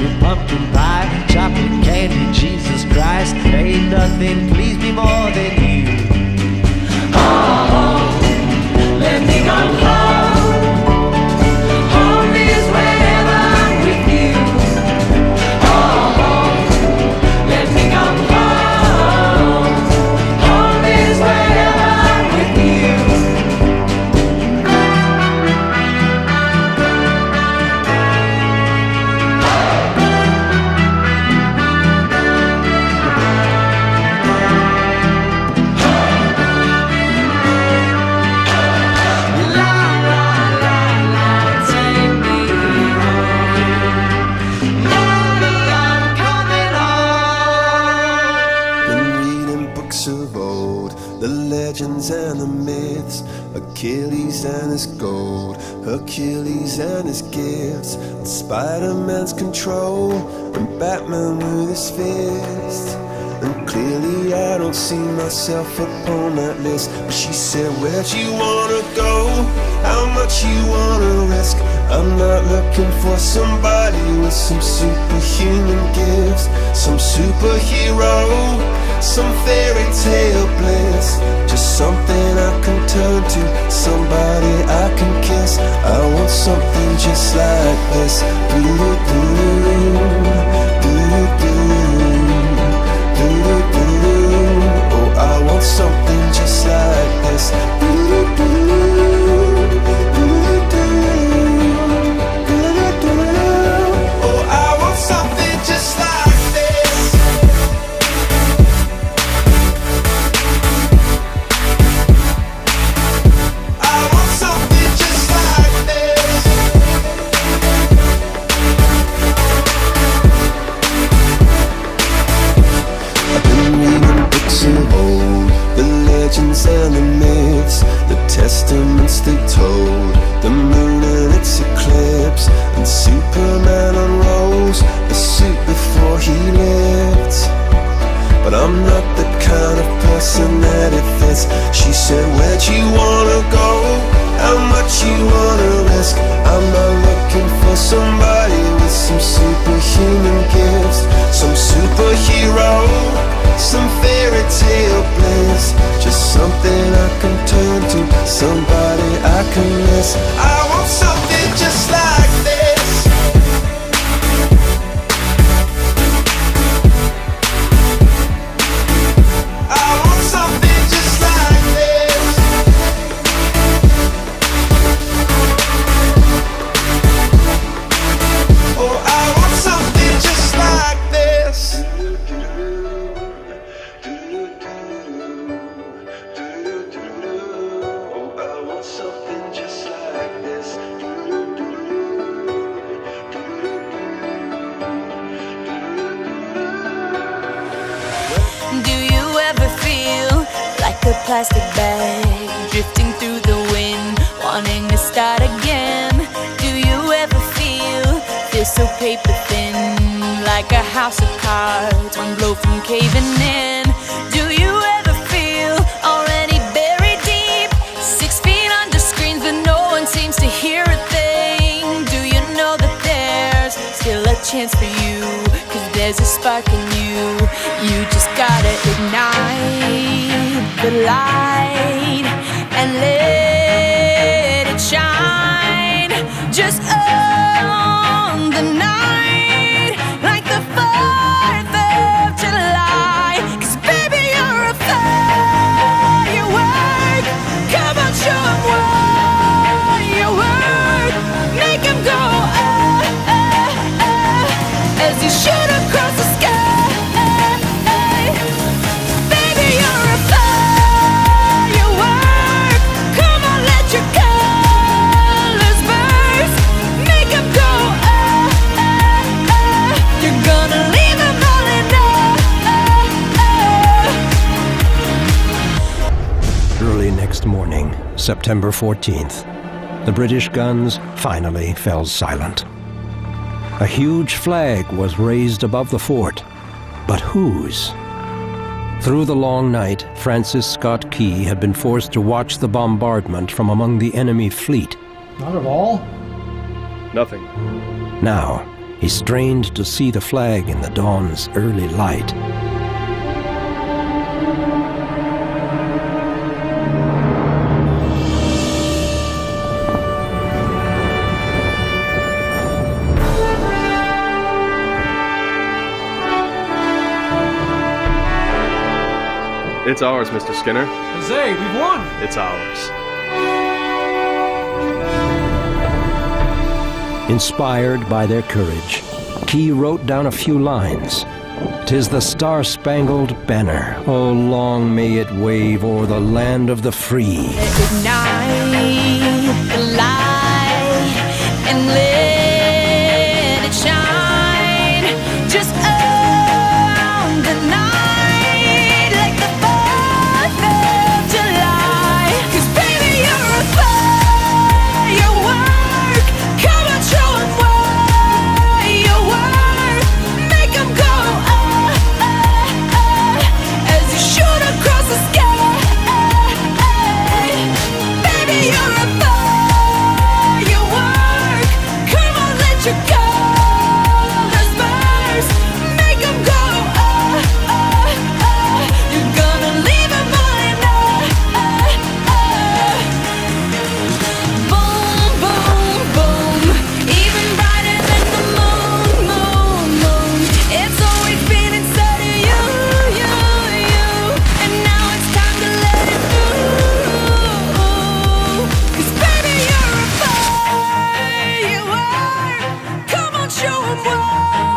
country pumpkin pie, chocolate candy, Jesus Christ. Ain't nothing please me more than you. Oh, let me go home. Home is wherever I'm with you. Oh, let me go home. Home is wherever I'm with you. And the myths, Achilles and his gold, Hercules and his gifts, and Spider-Man's control, and Batman with his fist. And clearly I don't see myself upon that list. But she said, where'd you wanna go? How much you wanna risk? I'm not looking for somebody with some superhuman gifts, some superhero, some fairy tale bliss. Just something I can turn to, somebody I can kiss. I want something just like this. Do-do-do, do-do-do, do-do-do. Oh, I want something just like this. Do-do-do, do-do-do, do-do-do. Oh, I want something just like this. I want something just like this. I've been reading books of old, the legends and the myths, the testaments they told, the moon and its eclipse, and Superman unrolls the suit before he lived. But I'm not the kind of person that it fits. She said, where'd you wanna go? How much you wanna risk? I'm not looking for somebody with some superhuman gifts, some superhero, some fairy tale bliss. Just something I can turn to, somebody I can miss. I want something just like this. I want something just like this. Oh, I want something just like this. Oh, I want something just like this. Do you ever feel like a plastic bag drifting through the wind, wanting to start again? Do you ever feel so paper thin, like a house of cards, one blow from caving in? Do you ever feel already buried deep, 6 feet under screens but no one seems to hear a thing? Do you know that there's still a chance for you, 'cause there's a spark in you? You just gotta ignite the light and let it shine. Just own the night like the 4th of July. 'Cause baby, you're a firework. Come on, show 'em what you work. Make 'em go as you shoot across the sky. Baby, you're a firework. Come on, let your colors burst. Make 'em go You're gonna leave 'em all in Early next morning, September 14th, the British guns finally fell silent. A huge flag was raised above the fort, but whose? Through the long night, Francis Scott Key had been forced to watch the bombardment from among the enemy fleet. Not at all. Nothing. Now, He strained to see the flag in the dawn's early light. It's ours, Mr. Skinner. Jose, we've won! It's ours. Inspired by their courage, Key wrote down a few lines. "'Tis the star-spangled banner, oh long may it wave o'er the land of the free." Ignite the light and let it shine just on the night like the 4th of July. 'Cause baby, you're a firework. Come on, show 'em what you worth. Make 'em go as you shoot across the sky. Baby, you're a firework. Come on, let your colors burst. Make 'em go you're gonna leave 'em all in boom, boom, boom. Even brighter than the moon, moon, moon. It's always been inside of you, you, you. And now it's time to let it through. 'Cause baby, you're a firework. Come on, show 'em what